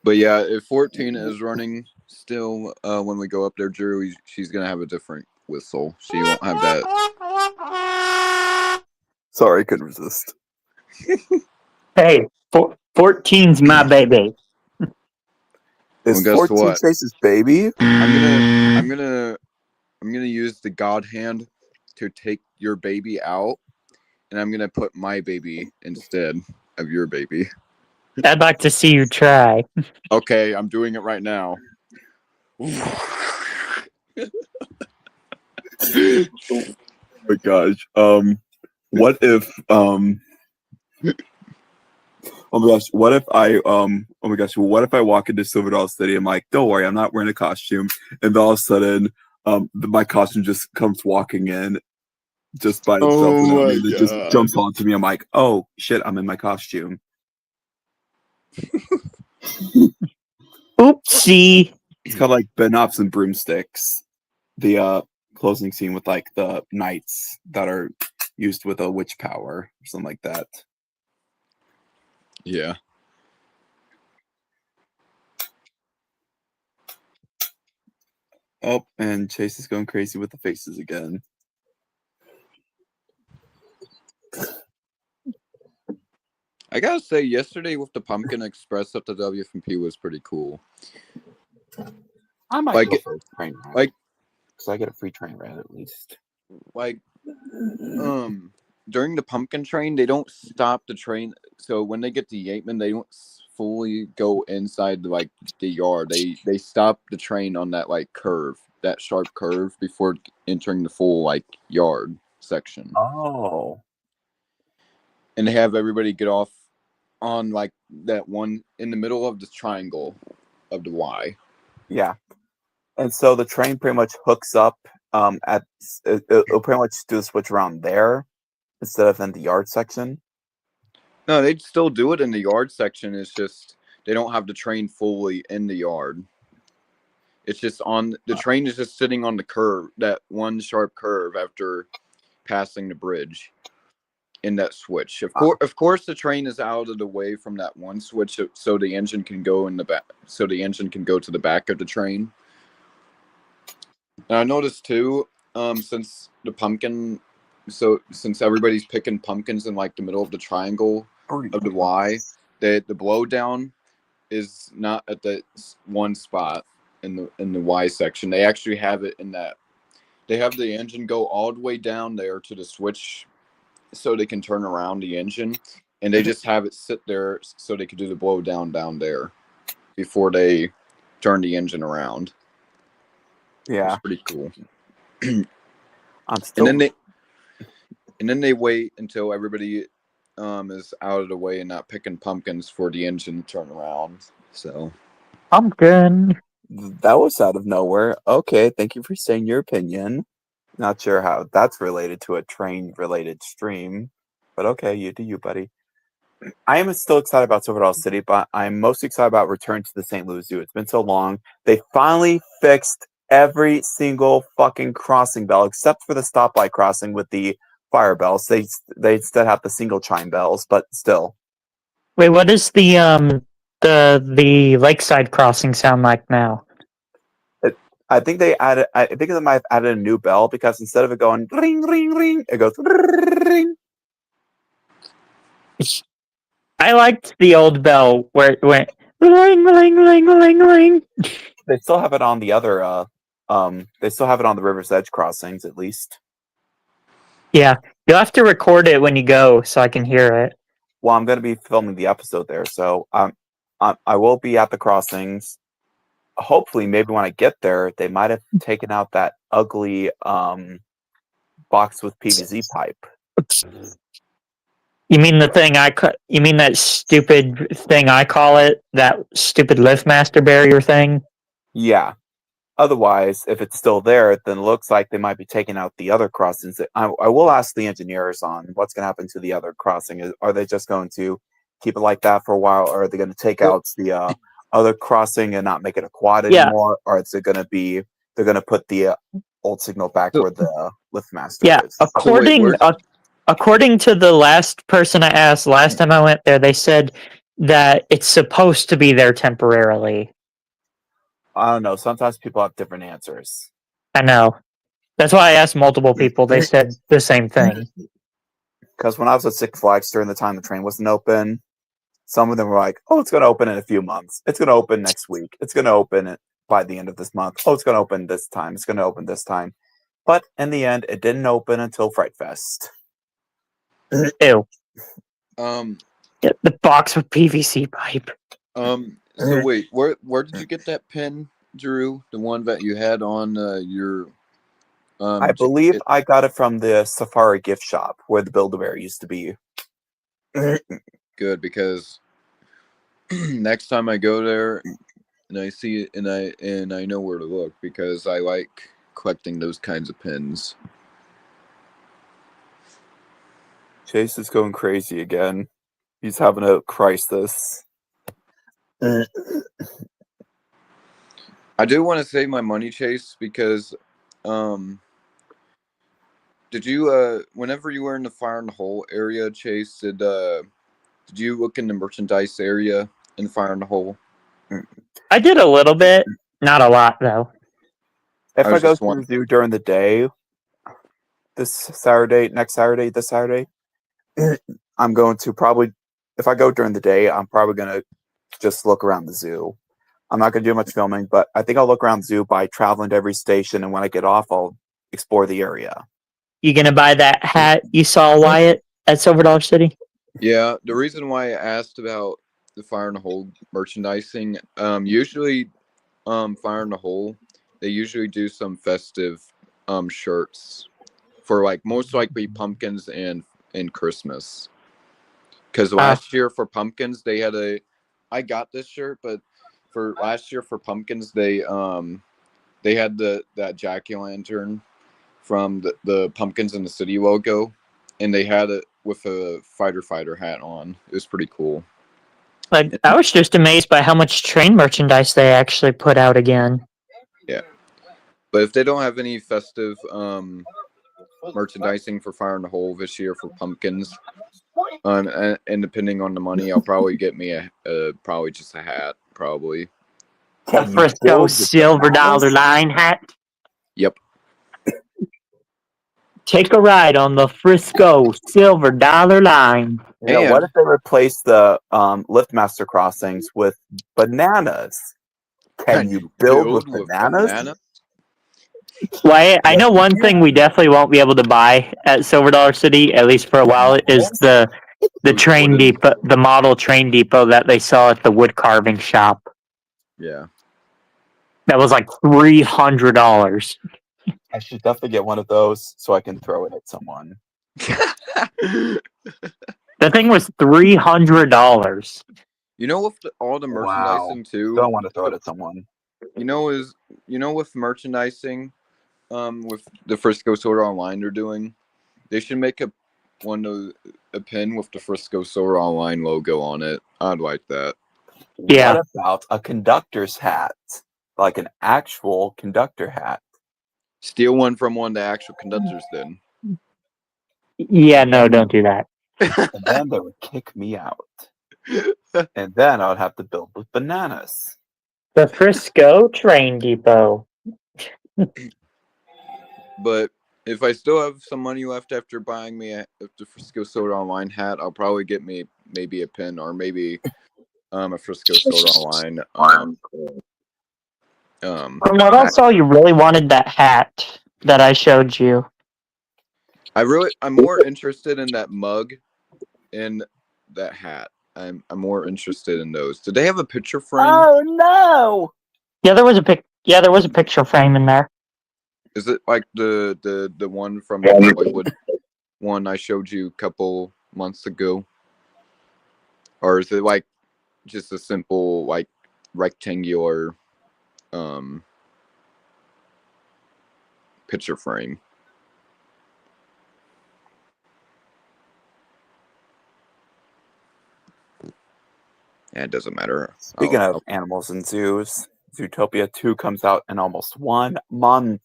But yeah, if 14 is running still when we go up there, Drew, she's going to have a different whistle. She won't have that. Sorry, couldn't resist. Hey, 14's my baby. Is Well, guess 14 what? Chase's baby? I'm gonna use the God hand to take your baby out, and I'm gonna put my baby instead of your baby. I'd like to see you try. Okay, I'm doing it right now. Oh my gosh. What if oh my gosh, what if I oh my gosh, what if I walk into Silverdale City? I'm like, don't worry, I'm not wearing a costume, and then all of a sudden my costume just comes walking in just by itself Oh without me, my and it just God. jumps onto me. I'm like, oh shit, I'm in my costume. Oopsie. It's kind of like Benops and Broomsticks, the closing scene with like the knights that are used with a witch power or something like that. Yeah. Oh, and Chase is going crazy with the faces again. I gotta say, yesterday with the Pumpkin Express at the WFMP was pretty cool. I might Like go it- for a train ride. like- because I get a free train ride at least. Like, during the Pumpkin Train, they don't stop the train. So when they get to Yateman, they don't fully go inside the yard. They stop the train on that curve, that sharp curve, before entering the full yard section. Oh. And they have everybody get off on that one in the middle of the triangle of the Y. Yeah. And so the train pretty much hooks up it'll pretty much do the switch around there instead of in the yard section. No, they'd still do it in the yard section. It's just they don't have the train fully in the yard. It's just on the train is just sitting on the curve, that one sharp curve after passing the bridge in that switch. Of course, the train is out of the way from that one switch, so the engine can go in the back. So the engine can go to the back of the train. And I noticed too, since the pumpkin, since everybody's picking pumpkins in the middle of the triangle of the Y, the blowdown is not at the one spot in the Y section. They actually have it in that. They have the engine go all the way down there to the switch, so they can turn around the engine, and they just have it sit there so they can do the blowdown down there before they turn the engine around. Yeah. It's pretty cool. I'm still And then they wait until everybody is out of the way and not picking pumpkins for the engine to turn around. So Pumpkin. that was out of nowhere. Okay, thank you for saying your opinion. Not sure how that's related to a train related stream, but okay, you do you, buddy. I am still excited about Silver City, but I'm most excited about Return to the St. Louis Zoo. It's been so long. They finally fixed every single fucking crossing bell except for the stoplight crossing with the fire bells. They instead have the single chime bells, but still. Wait, what does the lakeside crossing sound like now? I think they added. I think they might have added a new bell because instead of it going ring ring ring, it goes ring. I liked the old bell where it went ring ring ring ring ring. They still have it on the other. They still have it on the River's Edge crossings at least. Yeah, you'll have to record it when you go so I can hear it. Well, I'm going to be filming the episode there, so I will be at the crossings. Hopefully, maybe when I get there, they might have taken out that ugly box with PVC pipe. You mean the thing you mean that stupid thing I call it? That stupid liftmaster barrier thing? Yeah. Otherwise, if it's still there, then it looks like they might be taking out the other crossings. I will ask the engineers on what's going to happen to the other crossing. Are they just going to keep it like that for a while, or are they going to take out the other crossing and not make it a quad anymore? Or is it going to be they're going to put the old signal back where the liftmaster is? According to the last person I asked last time I went there, they said that it's supposed to be there temporarily. I don't know. Sometimes people have different answers. I know. That's why I asked multiple people. They said the same thing. Because when I was at Six Flags during the time the train wasn't open, some of them were like, "Oh, it's going to open in a few months. It's going to open next week. It's going to open by the end of this month. Oh, it's going to open this time. It's going to open this time." But in the end, it didn't open until Fright Fest. Ew. Um. The box with PVC pipe. So wait, where did you get that pin, Drew? The one that you had on your. I believe I got it from the Safari gift shop where the Build-A-Bear used to be. Good, because next time I go there and I see it and I know where to look, because I like collecting those kinds of pins. Chase is going crazy again. He's having a crisis. I do want to save my money, Chase, because did you whenever you were in the fire in the hole area, Chase, did Did you look in the merchandise area in Fire in the Hole? I did a little bit, not a lot though. If I I was go just to the wondering. zoo during the day, this Saturday, next Saturday, this Saturday, I'm going to probably, if I go during the day, I'm probably going to just look around the zoo. I'm not going to do much filming, but I think I'll look around the zoo by traveling to every station, and when I get off, I'll explore the area. You gonna buy that hat you saw Wyatt at Silver Dollar City? Yeah, the reason why I asked about the Fire in the Hole merchandising, usually, Fire in the Hole, they usually do some festive, shirts for like most likely pumpkins and Christmas. Because last year for pumpkins they had I got this shirt, but for last year for pumpkins they had that jack-o'-lantern from the Pumpkins in the City logo, and they had it with a fighter hat on. It was pretty cool. Like, I was just amazed by how much train merchandise they actually put out again. Yeah, but if they don't have any festive merchandising for Fire in the Hole this year for pumpkins, and depending on the money, I'll probably get me probably just a hat, probably. The Frisco Silver Dollar Line hat. Yep. Take a ride on the Frisco Silver Dollar Line. You know, what if they replace the Liftmaster crossings with bananas? Can you build with bananas? Well, I know one thing we definitely won't be able to buy at Silver Dollar City, at least for a while, is the train depot, the model train depot that they saw at the wood carving shop. Yeah. That was like $300. I should definitely get one of those so I can throw it at someone. The thing was $300. You know, with all the merchandising too. Don't want to throw it at someone. With merchandising, with the Frisco Soda Online they're doing, they should make a pin with the Frisco Soda Online logo on it. I'd like that. Yeah. What about a conductor's hat? Like an actual conductor hat. Steal one from one of the actual conductors then. Yeah, no, don't do that. And then they would kick me out. And then I would have to build with bananas. The Frisco Train Depot. But if I still have some money left after buying me the Frisco Soda Online hat, I'll probably get me maybe a pin or maybe a Frisco Soda Online. From what I saw, you really wanted that hat that I showed you. I'm more interested in that mug and that hat. I'm more interested in those. Did they have a picture frame? Oh no! Yeah, there was a picture frame in there. Is it like the one from the Hollywood one I showed you a couple months ago? Or is it like just a simple like rectangular picture frame? Yeah, it doesn't matter. Speaking of animals and zoos, Zootopia 2 comes out in almost 1 month.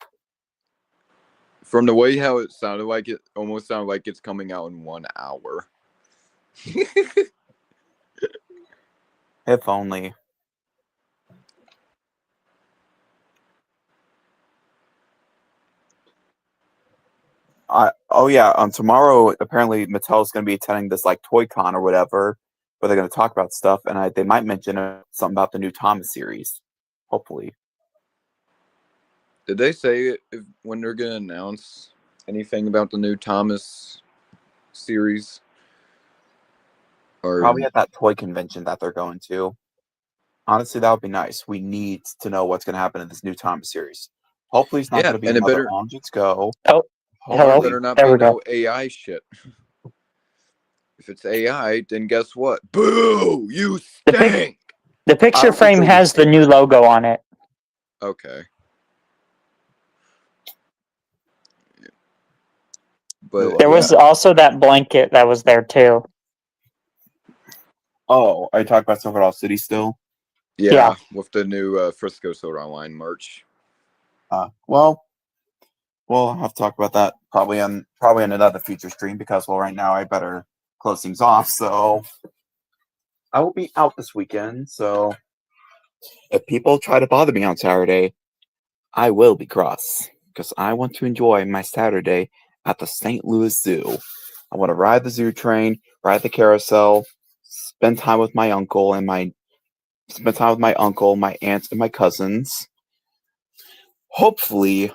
From the way how it sounded like, it almost sounded like it's coming out in 1 hour. If only. Tomorrow apparently Mattel's going to be attending this like Toy Con or whatever, where they're going to talk about stuff, and they might mention something about the new Thomas series. Hopefully. Did they say when they're going to announce anything about the new Thomas series? Or probably at that toy convention that they're going to. Honestly, that would be nice. We need to know what's going to happen in this new Thomas series. Hopefully, it's not going to be another Objects Go. Oh, hello. It better not be no AI shit. If it's AI, then guess what? Boo! You stink! The picture frame has the new logo on it. Okay. But there was also that blanket that was there too. Oh, are you talking about Silver Dollar City still? Yeah, with the new Frisco Soda Online merch. Well, we'll have to talk about that probably on another future stream because right now I better close things off. So I will be out this weekend, so if people try to bother me on Saturday, I will be cross because I want to enjoy my Saturday at the St. Louis Zoo. I want to ride the zoo train, ride the carousel, spend time with my uncle, my aunts, and my cousins. Hopefully,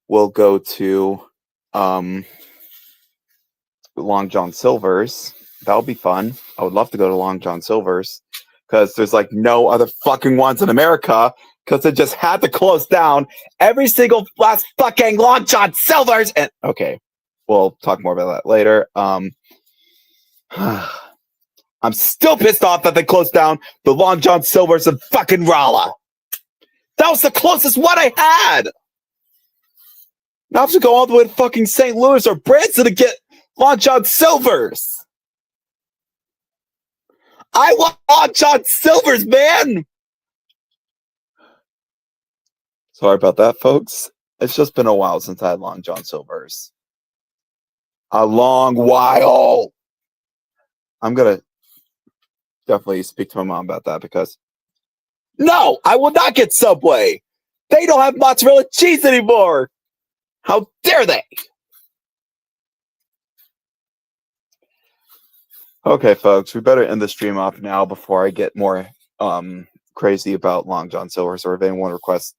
we'll go to Long John Silver's. That'll be fun. I would love to go to Long John Silver's because there's like no other fucking ones in America because it just had to close down every single last fucking Long John Silver's. And okay, we'll talk more about that later. I'm still pissed off that they closed down the Long John Silver's in fucking Rolla. That was the closest one I had. Now I have to go all the way to fucking St. Louis or Branson to get Long John Silver's. I want Long John Silver's, man. Sorry about that, folks. It's just been a while since I had Long John Silver's. A long while. I'm going to definitely speak to my mom about that because no, I will not get Subway. They don't have mozzarella cheese anymore. How dare they? Okay, folks, we better end the stream off now before I get more crazy about Long John Silver's, or if anyone requests.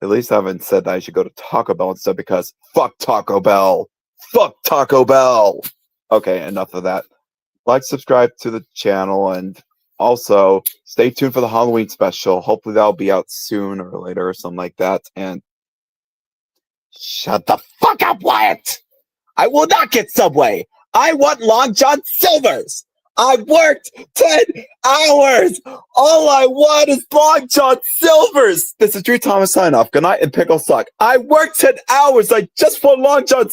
At least I haven't said that I should go to Taco Bell instead because fuck Taco Bell. Fuck Taco Bell. Okay, enough of that. Like, subscribe to the channel, and also stay tuned for the Halloween special. Hopefully that'll be out soon or later or something like that. And shut the fuck up, Wyatt! I will not get Subway. I want Long John Silver's. I worked 10 hours. All I want is Long John Silver's. This is Drew Thomas sign off. Good night and pickle suck. I worked 10 hours. I just want Long John